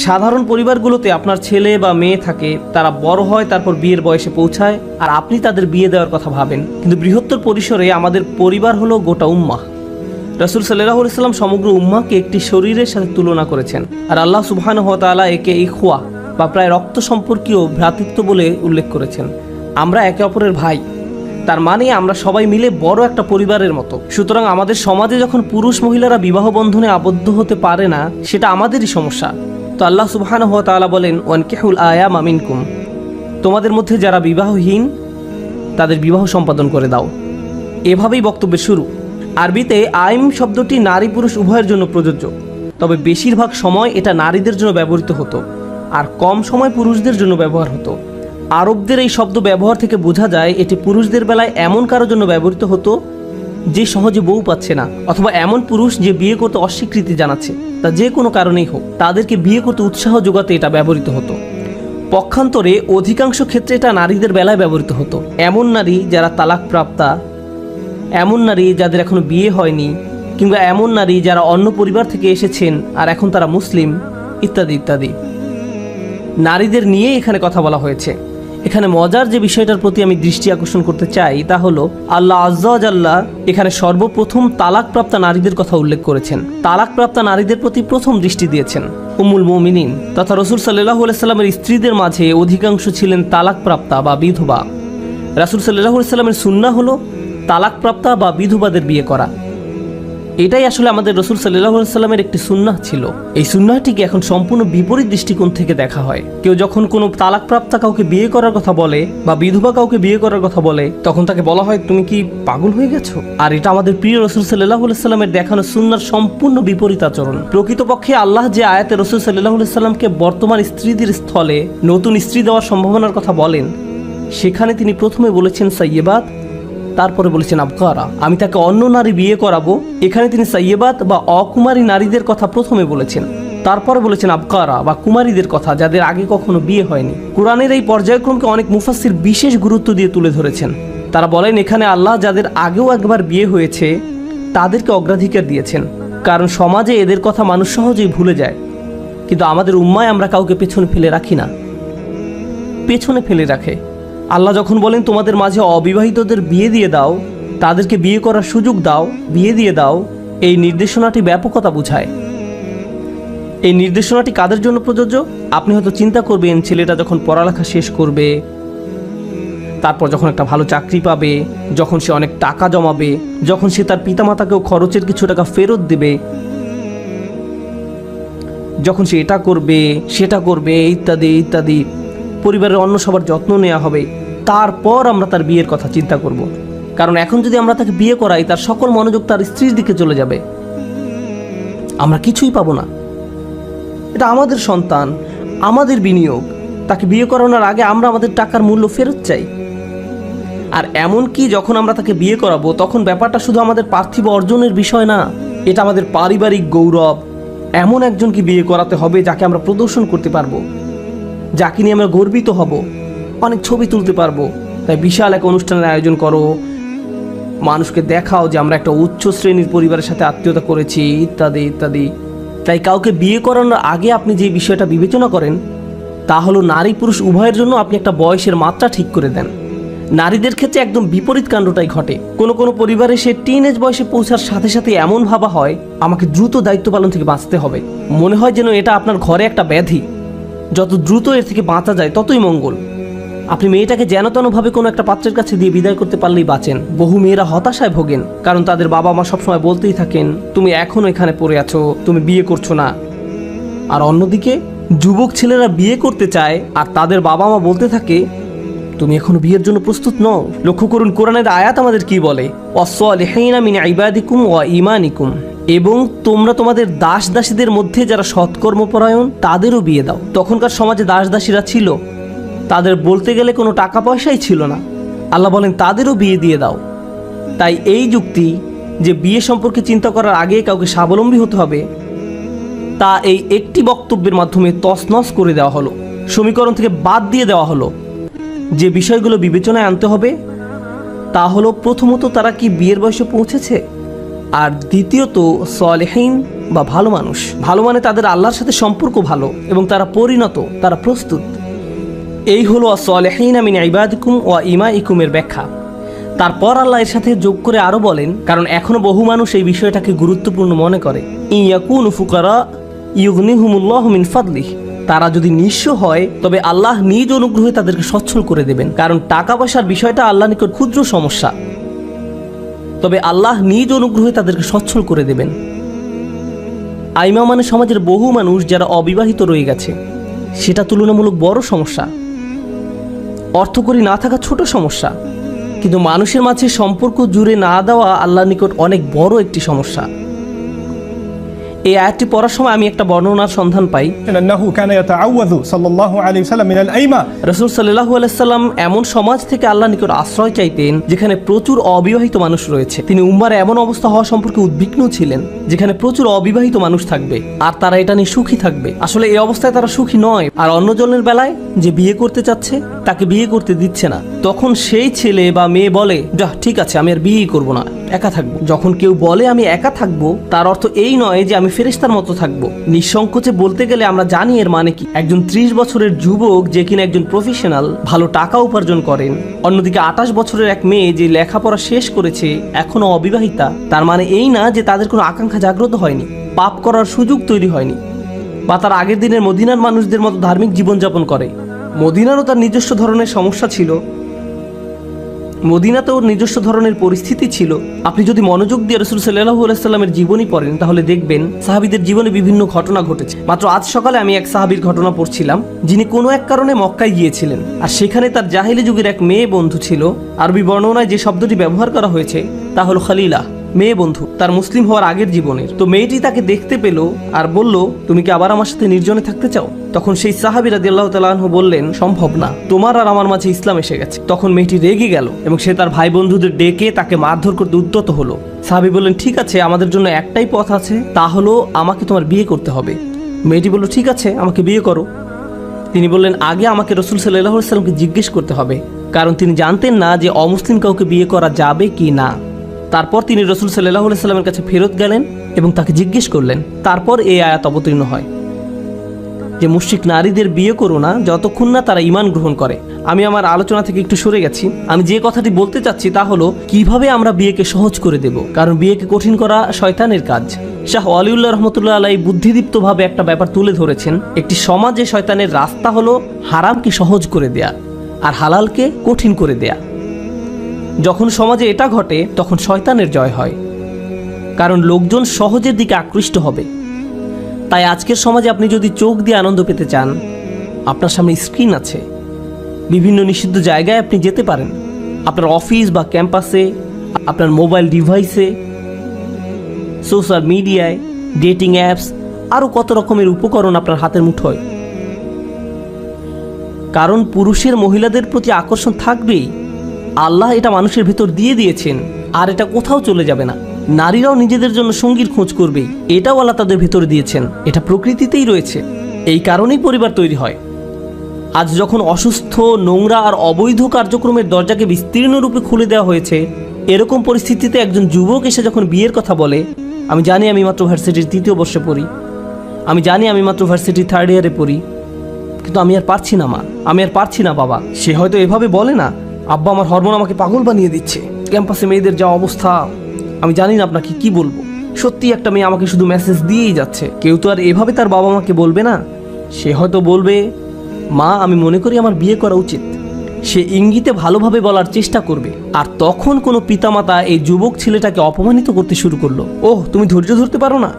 সাধারণ পরিবারগুলোতে আপনার ছেলে বা মেয়ে থাকে, তারা বড় হয়, তারপর বিয়ের বয়সে পৌঁছায়, আর আপনি তাদের বিয়ে দেওয়ার কথা ভাবেন। কিন্তু বৃহত্তর পরিসরে আমাদের পরিবার হলো গোটা উম্মাহ। রাসূল সাল্লাল্লাহু আলাইহি ওয়াসাল্লাম সমগ্র উম্মাহকে একটি শরীরের সাথে তুলনা করেছেন, আর আল্লাহ সুবহানাহু ওয়া তাআলা একে ইখওয়া বা প্রায় রক্ত সম্পর্কীয় ভ্রাতৃত্ব বলে উল্লেখ করেছেন। আমরা একে অপরের ভাই, তার মানে আমরা সবাই মিলে বড় একটা পরিবারের মতো। সুতরাং আমাদের সমাজে যখন পুরুষ মহিলারা বিবাহ বন্ধনে আবদ্ধ হতে পারে না, সেটা আমাদেরই সমস্যা। তো আল্লাহ সুবহানাহু ওয়া তাআলা বলেন, ওয়ানকিহুল আয়ামা মিনকুম, তোমাদের মধ্যে যারা বিবাহহীন তাদের বিবাহ সম্পাদন করে দাও। এভাবেই বক্তব্যের শুরু। আরবিতে আইম শব্দটি নারী পুরুষ উভয়ের জন্য প্রযোজ্য, তবে বেশিরভাগ সময় এটা নারীদের জন্য ব্যবহৃত হতো আর কম সময় পুরুষদের জন্য ব্যবহার হতো। আরবদের এই শব্দ ব্যবহার থেকে বোঝা যায় এটি পুরুষদের বেলায় এমন কারোর জন্য ব্যবহৃত হতো যে সহজে বউ পাচ্ছে না, অথবা এমন পুরুষ যে বিয়ে করতে অস্বীকৃতি জানাচ্ছে, তা যে কোনো কারণেই হোক তাদেরকে বিয়ে করতে উৎসাহ যোগাতে এটা ব্যবহৃত হতো। পক্ষান্তরে অধিকাংশ ক্ষেত্রে এটা নারীদের বেলায় ব্যবহৃত হতো। এমন নারী যারা তালাকপ্রাপ্তা, এমন নারী যাদের এখনো বিয়ে হয়নি, কিংবা এমন নারী যারা অন্য পরিবার থেকে এসেছেন আর এখন তারা মুসলিম, ইত্যাদি ইত্যাদি। নারীদের নিয়ে এখানে কথা বলা হয়েছে। এখানে মজার যে বিষয়টার প্রতি আমি দৃষ্টি আকর্ষণ করতে চাই তা হলো, আল্লাহ আজ্জা ওয়া জাল্লা এখানে সর্বপ্রথম তালাকপ্রাপ্তা নারীদের কথা উল্লেখ করেছেন। তালাকপ্রাপ্তা নারীদের প্রতি প্রথম দৃষ্টি দিয়েছেন উম্মুল মুমিনিন তথা রাসূল সাল্লাল্লাহু আলাইহি সাল্লামের স্ত্রীদের মাঝে অধিকাংশ ছিলেন তালাকপ্রাপ্তা বা বিধবা। রাসূল সাল্লাল্লাহু আলাইহি সাল্লামের সুন্নাহ হলো তালাকপ্রাপ্তা বা বিধবাদের বিয়ে করা। এটাই আসলে আমাদের রাসূল সাল্লাল্লাহু আলাইহি সাল্লামের একটি সুন্নাহ ছিল। এই সুন্নাহটিকে এখন সম্পূর্ণ বিপরীত দৃষ্টিকোণ থেকে দেখা হয়। কেউ যখন কোনো তালাকপ্রাপ্তা কাউকে বিয়ে করার কথা বলে বা বিধবা কাউকে বিয়ে করার কথা বলে, তখন তাকে বলা হয় তুমি কি পাগল হয়ে গেছো? আর এটা আমাদের প্রিয় রাসূল সাল্লাল্লাহু আলাইহি সাল্লামের দেখানো সুন্নাহর সম্পূর্ণ বিপরীত আচরণ। প্রকৃতপক্ষে আল্লাহ যে আয়াতে রাসূল সাল্লাল্লাহু আলাইহি সাল্লামকে বর্তমান স্ত্রীদের স্থলে নতুন স্ত্রী দেওয়ার সম্ভাবনার কথা বলেন, সেখানে তিনি প্রথমে বলেছেন সাইয়্যিবাত, তারপরে বলেছেন আবকারা, আমি তাকে অন্য নারী বিয়ে করাবো। এখানে তিনি সাইয়্যিবাত বা অকুমারী নারীদের কথা প্রথমে বলেছেন, তারপরে বলেছেন আবকারা বা কুমারীদের কথা, যাদের আগে কখনো বিয়ে হয়নি। কোরআনের এই পর্যায়ক্রমকে অনেক মুফাসসির বিশেষ গুরুত্ব দিয়ে তুলে ধরেছেন। তারা বলেন এখানে আল্লাহ যাদের আগেও একবার বিয়ে হয়েছে তাদেরকে অগ্রাধিকার দিয়েছেন, কারণ সমাজে এদের কথা মানুষ সহজেই ভুলে যায়। কিন্তু আমাদের উম্মায় আমরা কাউকে পেছনে ফেলে রাখি না, পেছনে ফেলে রাখে। আল্লাহ যখন বলেন তোমাদের মাঝে অবিবাহিতদের বিয়ে দিয়ে দাও, তাদেরকে বিয়ে করার সুযোগ দাও, বিয়ে দিয়ে দাও, এই নির্দেশনাটি ব্যাপকতা বোঝায়। এই নির্দেশনাটি কাদের জন্য প্রযোজ্য? আপনি হয়তো চিন্তা করবেন ছেলেটা যখন পড়ালেখা শেষ করবে, তারপর যখন একটা ভালো চাকরি পাবে, যখন সে অনেক টাকা জমাবে, যখন সে তার পিতামাতাকেও খরচের কিছু টাকা ফেরত দেবে, যখন সে এটা করবে সেটা করবে ইত্যাদি ইত্যাদি, পরিবারের অন্য সবার যত্ন নেওয়া হবে, তারপর আমরা তার বিয়ের কথা চিন্তা করব। কারণ এখন যদি আমরা তাকে বিয়ে করাই, তার সকল মনোযোগ তার স্ত্রীর দিকে চলে যাবে, আমরা কিছুই পাবো না। এটা আমাদের সন্তান, আমাদের বিনিয়োগ। তাকে বিয়ে করানোর আগে আমরা আমাদের টাকার মূল্য ফেরত চাই। আর এমনকি যখন আমরা তাকে বিয়ে করাবো, তখন ব্যাপারটা শুধু আমাদের পার্থিব অর্জনের বিষয় না, এটা আমাদের পারিবারিক গৌরব। এমন একজনকে বিয়ে করাতে হবে যাকে আমরা প্রদর্শন করতে পারবো, যাকে নিয়ে আমরা গর্বিত হব, অনেক ছবি তুলতে পারবো। তাই বিশাল এক অনুষ্ঠানের আয়োজন করো, মানুষকে দেখাও যে আমরা একটা উচ্চ শ্রেণীর পরিবারের সাথে আত্মীয়তা করেছি, ইত্যাদি ইত্যাদি। তাই কাউকে বিয়ে করানোর আগে আপনি যে বিষয়টা বিবেচনা করেন তা হলো নারী পুরুষ উভয়ের জন্য আপনি একটা বয়সের মাত্রা ঠিক করে দেন। নারীদের ক্ষেত্রে একদম বিপরীত কাণ্ডটাই ঘটে। কোনো কোনো পরিবারে সে টিনেজ বয়সে পৌঁছার সাথে সাথে এমন ভাবা হয় আমাকে দ্রুত দায়িত্ব পালন থেকে বাঁচতে হবে। মনে হয় যেন এটা আপনার ঘরে একটা ব্যাধি, যত দ্রুত এর থেকে বাঁচা যায় ততই মঙ্গল। আপনি মেয়েটাকে যেন তেনভাবে কোনো একটা পাত্রের কাছে দিয়ে বিদায় করতে পারলেই বাঁচেন। বহু মেয়েরা হতাশায় ভোগেন, কারণ তাদের বাবা মা সবসময় বলতেই থাকেন তুমি এখনো এখানে পড়ে আছো, তুমি বিয়ে করছো না। আর অন্যদিকে যুবক ছেলেরা বিয়ে করতে চায় আর তাদের বাবা মা বলতে থাকে তুমি এখনো বিয়ের জন্য প্রস্তুত নও। লক্ষ্য করুন কোরআনের আয়াত আমাদের কি বলে, ওয়াসসালিহিনা মিন ইবাদিকুম ওয়া ঈমানিকুম, এবং তোমরা তোমাদের দাস দাসীদের মধ্যে যারা সৎকর্মপরায়ণ তাদেরও বিয়ে দাও। তখনকার সমাজে দাস দাসীরা ছিল, তাদের বলতে গেলে কোনো টাকা পয়সাই ছিল না। আল্লাহ বলেন তাদেরও বিয়ে দিয়ে দাও। তাই এই যুক্তি যে বিয়ে সম্পর্কে চিন্তা করার আগে কাউকে স্বাবলম্বী হতে হবে, তা এই একটি বক্তব্যের মাধ্যমে তছনছ করে দেওয়া হলো, সমীকরণ থেকে বাদ দিয়ে দেওয়া হলো। যে বিষয়গুলো বিবেচনায় আনতে হবে তা হলো প্রথমত তারা কি বিয়ের বয়সে পৌঁছেছে, আর দ্বিতীয়ত সালেহীন বা ভালো মানুষ। ভালো মানে তাদের আল্লাহর সাথে সম্পর্ক ভালো এবং তারা পরিণত, তারা প্রস্তুত। এই হলো as-সালিহিনা মিন ইবাদিকুম ওয়া ইমাইকুমের ব্যাখ্যা। তারপর আল্লাহ এর সাথে যোগ করে আরো বলেন, কারণ এখনো বহু মানুষ এই বিষয়টাকে গুরুত্বপূর্ণ মনে করে, ইয়াকুনু ফুকারা ইউগনিহুমুল্লাহু মিন ফাদলিহি, তারা যদি নিঃস্ব হয় তবে আল্লাহ নিজ অনুগ্রহে তাদেরকে সচ্ছল করে দেবেন। কারণ টাকা পয়সার বিষয়টা আল্লাহ নিকট ক্ষুদ্র সমস্যা, তবে আল্লাহ নিজ অনুগ্রহে তাদেরকে সচ্ছল করে দেবেন। আইমা মানে সমাজের বহু মানুষ যারা অবিবাহিত রয়ে গেছে, সেটা তুলনামূলক বড় সমস্যা। অর্থকড়ি না থাকা ছোট সমস্যা, কিন্তু মানুষের মাঝে সম্পর্ক জুড়ে না দেওয়া আল্লাহর নিকট অনেক বড় একটি সমস্যা। এই আয়াতটি পড়ার সময় আমি একটা বর্ণনার সন্ধান পাই, রাসূল সাল্লাল্লাহু আলাইহি সাল্লাম এমন সমাজ থেকে আল্লাহর নিকট আশ্রয় চাইতেন যেখানে প্রচুর অবিবাহিত মানুষ রয়েছে। তিনি উম্মার এমন অবস্থা হওয়া সম্পর্কে উদ্বিগ্ন ছিলেন যেখানে প্রচুর অবিবাহিত মানুষ থাকবে আর তারা এটা নিয়ে সুখী থাকবে। আসলে এই অবস্থায় তারা সুখী নয়। আর অন্যজনের বেলায় যে বিয়ে করতে চাচ্ছে তাকে বিয়ে করতে দিচ্ছে না, তখন সেই ছেলে বা মেয়ে বলে, যা ঠিক আছে, আমি আর বিয়েই করবো না, একা থাকবো। যখন কেউ বলে আমি একা থাকবো, তার অর্থ এই নয় যে আমি ফেরেশতার মতো থাকবো। নিঃসংকোচে বলতে গেলে আমরা জানি এর মানে কি। একজন 30 বছরের যুবক যে কিনা একজন প্রফেশনাল, ভালো টাকা উপার্জন করেন, অন্যদিকে 28 বছরের এক মেয়ে যে লেখাপড়া শেষ করেছে এখনো অবিবাহিতা, তার মানে এই না যে তাদের কোনো আকাঙ্ক্ষা জাগ্রত হয়নি, পাপ করার সুযোগ তৈরি হয়নি, বা তার আগের দিনের মদিনার মানুষদের মতো ধার্মিক জীবনযাপন করে। মদিনারও তার নিজস্ব ধরনের সমস্যা ছিল, মদিনাতেও নিজস্ব ধরনের পরিস্থিতি ছিল। আপনি যদি মনোযোগ দিয়ে রাসূল সাল্লাল্লাহু আলাইহি সাল্লামের জীবনী পড়েন তাহলে দেখবেন সাহাবীদের জীবনে বিভিন্ন ঘটনা ঘটেছে। মাত্র আজ সকালে আমি এক সাহাবীর ঘটনা পড়ছিলাম, যিনি কোনো এক কারণে মক্কায় গিয়েছিলেন, আর সেখানে তার জাহিলি যুগের এক মেয়ে বন্ধু ছিল। আরবি বর্ণনায় যে শব্দটি ব্যবহার করা হয়েছে তা হলো খলিলা, মেয়ে বন্ধু, তার মুসলিম হওয়ার আগের জীবনের। তো মেয়েটি তাকে দেখতে পেল আর বলল, তুমি কি আবার আমার সাথে নির্জনে থাকতে চাও? তখন সেই সাহাবী রাদিয়াল্লাহু তাআলা আনহু বললেন, সম্ভব না, তোমার আর আমার মাঝে ইসলাম এসে গেছে। তখন মেয়েটি রেগে গেল এবং সে তার ভাই বন্ধুদের ডেকে তাকে মারধর করতে উদ্যত হলো। সাহাবী বললেন, ঠিক আছে, আমাদের জন্য একটাই পথ আছে, তা হলো আমাকে তোমার বিয়ে করতে হবে। মেয়েটি বলল, ঠিক আছে, আমাকে বিয়ে করো। তিনি বললেন, আগে আমাকে রাসূল সাল্লাল্লাহু আলাইহি সাল্লামকে জিজ্ঞেস করতে হবে, কারণ তিনি জানতেন না যে অমুসলিম কাউকে বিয়ে করা যাবে কি না। তারপর তিনি রাসূল সাল্লাল্লাহু আলাইহি সাল্লামের কাছে ফেরত গেলেন এবং তাকে জিজ্ঞেস করলেন। তারপর এই আয়াত অবতীর্ণ হয় যে মুশরিক নারীদের বিয়ে করো না যতক্ষণ না তারা ঈমান গ্রহণ করে। আমি আমার আলোচনা থেকে একটু সরে গেছি। আমি যে কথাটি বলতে চাচ্ছি তা হলো কিভাবে আমরা বিয়েকে সহজ করে দেব, কারণ বিয়েকে কঠিন করা শয়তানের কাজ। শাহ ওয়ালিউল্লাহ রহমতুল্লাহ আলাইহি বুদ্ধিদীপ্তভাবে একটা ব্যাপার তুলে ধরেছেন। একটি সমাজে শয়তানের রাস্তা হলো হারামকে সহজ করে দেয়া আর হালালকে কঠিন করে দেয়া। যখন সমাজে এটা ঘটে তখন শয়তানের জয় হয়, কারণ লোকজন সহজের দিকে আকৃষ্ট হবে। তাই আজকের সমাজে আপনি যদি চোখ দিয়ে আনন্দ পেতে চান, আপনার সামনে স্ক্রিন আছে, বিভিন্ন নিষিদ্ধ জায়গায় আপনি যেতে পারেন, আপনার অফিস বা ক্যাম্পাসে, আপনার মোবাইল ডিভাইসে, সোশ্যাল মিডিয়ায়, ডেটিং অ্যাপস, আরও কত রকমের উপকরণ আপনার হাতের মুঠোয়। কারণ পুরুষের মহিলাদের প্রতি আকর্ষণ থাকবেই। আল্লাহ এটা মানুষের ভেতর দিয়ে দিয়েছেন আর এটা কোথাও চলে যাবে না। নারীরাও নিজেদের জন্য সঙ্গীর খোঁজ করবেই, এটাও আল্লাহ তাদের ভেতরে দিয়েছেন, এটা প্রকৃতিতেই রয়েছে। এই কারণেই পরিবার তৈরি হয়। আজ যখন অসুস্থ, নোংরা আর অবৈধ কার্যক্রমের দরজাকে বিস্তীর্ণ রূপে খুলে দেওয়া হয়েছে, এরকম পরিস্থিতিতে একজন যুবক এসে যখন বিয়ের কথা বলে, আমি জানি আমি মাত্র ভার্সিটির 3য় বর্ষে পড়ি, আমি জানি আমি মাত্র ভার্সিটির 3rd ইয়ারে পড়ি, কিন্তু আমি আর পারছি না মা, আমি আর পারছি না বাবা। সে হয়তো এভাবে বলে না, আব্বা আমার হরমোন আমাকে পাগল বানিয়ে দিচ্ছে, ক্যাম্পাসে মেয়েদের যা অবস্থা, আমি জানি না আপনাকে কি বলবো। সত্যি একটা মেয়ে আমাকে শুধু মেসেজ দিয়েই যাচ্ছে। কেউ তো আর এভাবে তার বাবা মাকে বলবে না। সে হয়তো বলবে, মা আমি মনে করি আমার বিয়ে করা উচিত। সে ইঙ্গিতে ভালোভাবে বলার চেষ্টা করবে। আর তখন কোনো পিতামাতা এই যুবক ছেলেটাকে অপমানিত করতে শুরু করলো, ওহ তুমি ধৈর্য ধরতে পারো না,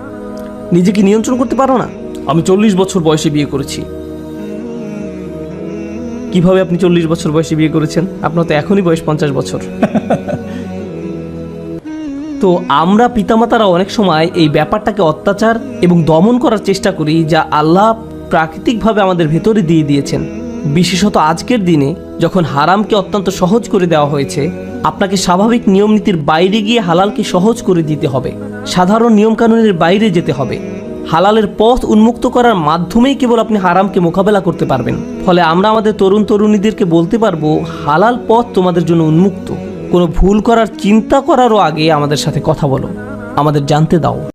নিজেকে নিয়ন্ত্রণ করতে পারো না, আমি 40 বছর বয়সে বিয়ে করেছি। কিভাবে আপনি 40 বছর বয়সে বিয়ে করেছেন? আপনার তো এখনই বয়স 50 বছর। তো আমরা পিতামাতারা অনেক সময় এই ব্যাপারটাকে অত্যাচার এবং দমন করার চেষ্টা করি, যা আল্লাহ প্রাকৃতিকভাবে আমাদের ভেতরে দিয়ে দিয়েছেন। বিশেষত আজকের দিনে যখন হারামকে অত্যন্ত সহজ করে দেওয়া হয়েছে, আপনাকে স্বাভাবিক নিয়মনীতির বাইরে গিয়ে হালালকে সহজ করে দিতে হবে, সাধারণ নিয়মকানুনের বাইরে যেতে হবে। হালালের পথ উন্মুক্ত করার মাধ্যমেই কেবল আপনি হারামকে মোকাবেলা করতে পারবেন। ফলে আমরা আমাদের তরুণ তরুণীদেরকে বলতে পারবো, হালাল পথ তোমাদের জন্য উন্মুক্ত। কোনো ভুল করার চিন্তা করারও আগে আমাদের সাথে কথা বলো, আমাদের জানতে দাও।